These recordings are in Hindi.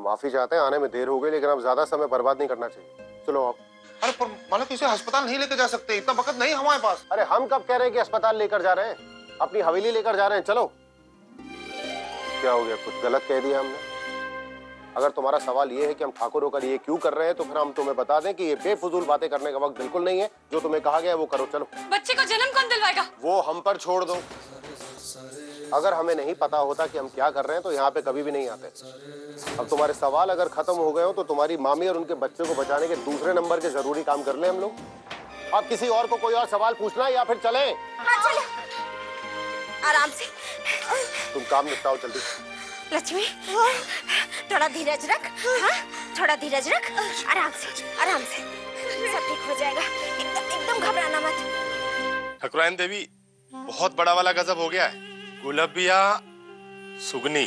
माफी चाहते हैं, आने में देर हो गई, लेकिन अब ज्यादा समय बर्बाद नहीं करना चाहिए। चलो आप। अरे पर मालिक इसे अस्पताल नहीं लेकर जा सकते, इतना वक्त नहीं हमारे पास। अरे हम कब कह रहे हैं कि अस्पताल लेकर जा रहे हैं, अपनी हवेली लेकर जा रहे हैं। चलो। क्या हो गया, कुछ गलत कह दिया हमने? अगर तुम्हारा सवाल ये है कि हम ठाकुरों का ये क्यों कर रहे हैं, तो फिर हम तुम्हें बता दें कि ये बेफजूल बातें करने का वक्त बिल्कुल नहीं है। जो तुम्हें कहा गया है वो करो। चलो। बच्चे को जन्म कौन दिलवाएगा? वो हम पर छोड़ दो। अगर हमें नहीं पता होता कि हम क्या कर रहे हैं तो यहाँ पे कभी भी नहीं आते। अब तुम्हारे सवाल अगर खत्म हो गए हो तो तुम्हारी मामी और उनके बच्चे को बचाने के दूसरे नंबर के जरूरी काम कर ले हम लोग। अब किसी और को कोई और सवाल पूछना है या फिर चले? हाँ चलो, आराम से। तुम काम निपटाओ जल्दी। लक्ष्मी, थोड़ा धीरज रख। हाँ, थोड़ा धीरज रख। आराम से, आराम से, सब ठीक हो जाएगा। एकदम घबराना मत। ठाकुराइन देवी, बहुत बड़ा वाला गजब हो गया है। गुलबिया, सुगनी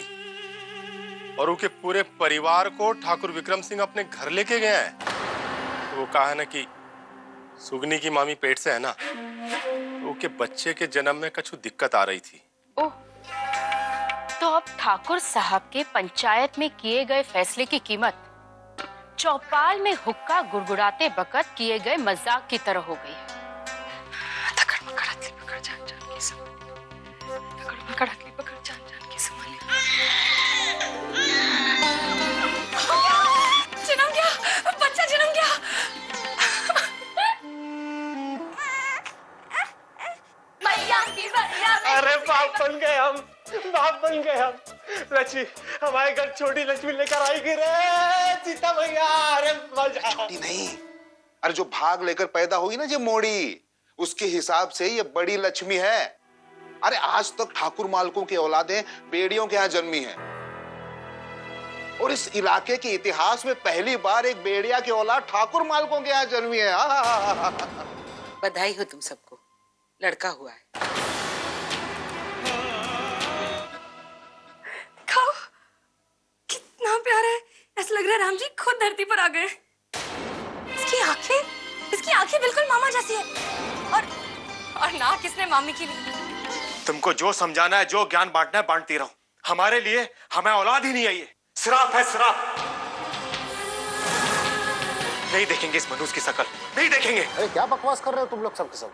और उनके पूरे परिवार को ठाकुर विक्रम सिंह अपने घर लेके गए हैं। तो वो कहा है ना कि सुगनी की मामी पेट से है ना, तो उनके बच्चे के जन्म में कुछ दिक्कत आ रही थी। ओह, तो अब ठाकुर साहब के पंचायत में किए गए फैसले की कीमत चौपाल में हुक्का गुड़गुड़ाते बकत किए गए मजाक की तरह हो गई है। जन्म गया, बच्चा जन्म गया। अरे बाप बन गए हम, बाप बन गए हम। लक्ष्मी, हमारे घर छोटी लक्ष्मी लेकर आई गिरे सीता भैया। अरे मजा। छोटी नहीं, अरे जो भाग लेकर पैदा हुई ना जो मोड़ी, उसके हिसाब से ये बड़ी लक्ष्मी है। अरे आज तक ठाकुर मालकों की औलादें बेड़ियों के यहाँ जन्मी हैं, और इस इलाके के इतिहास में पहली बार एक बेड़िया की औलाद ठाकुर मालकों के यहाँ जन्मी है। बधाई हो तुम सबको, लड़का हुआ है। खाओ, कितना प्यारा है। ऐसा लग रहा है राम जी खुद धरती पर आ गए। इसकी आंखें बिल्कुल मामा जैसी है। और नाक किसने मामी की ली? तुमको जो समझाना है, जो ज्ञान बांटना है बांटती रहो। हमारे लिए हमें औलाद ही नहीं आई है, श्राप है श्राप। नहीं देखेंगे इस मनुष्य की शकल, नहीं देखेंगे। अरे क्या बकवास कर रहे हो तुम लोग सब के सब?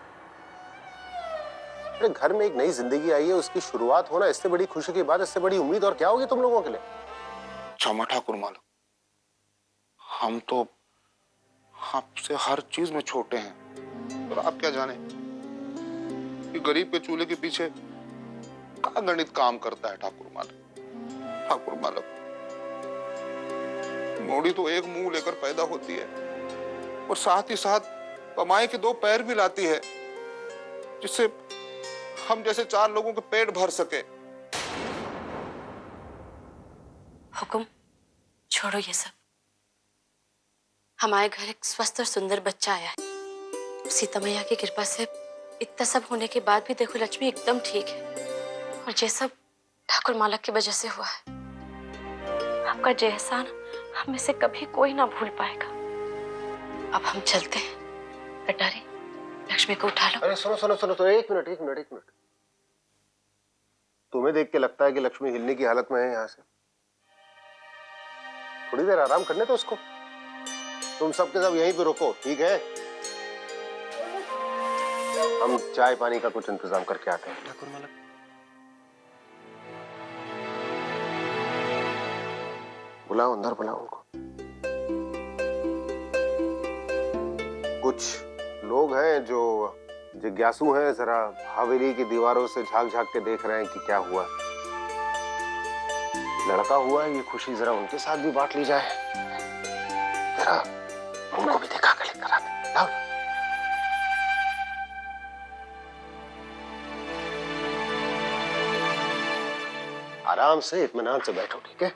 अरे घर में एक नई जिंदगी आई है, उसकी शुरुआत होना इससे बड़ी खुशी की बात, इससे बड़ी उम्मीद और क्या होगी तुम लोगों के लिए? क्षमा ठाकुर मालक, हम तो आपसे हर चीज में छोटे हैं, और आप क्या जाने कि गरीब के चूल्हे के पीछे क्या गणित काम करता है। ठाकुर मालक, ठाकुर मालक, मोड़ी तो एक मुंह लेकर पैदा होती है और साथ ही साथ कमाई के दो पैर भी लाती है, जिससे हम जैसे चार लोगों के पेट भर सके। हुकुम, छोड़ो ये सब। हमारे घर एक स्वस्थ और सुंदर बच्चा आया है। सीता मैया की कृपा से इतना सब होने के बाद भी देखो लक्ष्मी एकदम ठीक है, और ये सब ठाकुर मालक की वजह से हुआ है। आपका जय एहसान हम में से कभी कोई ना भूल पाएगा। अब हम चलते हैं। कटारी, लक्ष्मी को उठा लो। अरे सुनो सुनो सुनो, तो एक मिनट। तुम्हें देख के लगता है कि लक्ष्मी हिलने की हालत में है यहाँ से? थोड़ी देर आराम करने तो उसको। तुम सबके सब यहीं पे रुको, ठीक है? हम चाय पानी का कुछ इंतजाम करके आते हैं। ठाकुर मालक, बुलाओ, अंदर बुलाओ उनको। कुछ लोग हैं जो जिज्ञासु हैं, जरा हवेली की दीवारों से झांक झांक के देख रहे हैं कि क्या हुआ। लड़का हुआ है, ये खुशी जरा उनके साथ भी बांट ली जाए। जरा उनको भी दिखा कर लेकर आते। लाओ। आराम से इत्मीनान से बैठो, ठीक है?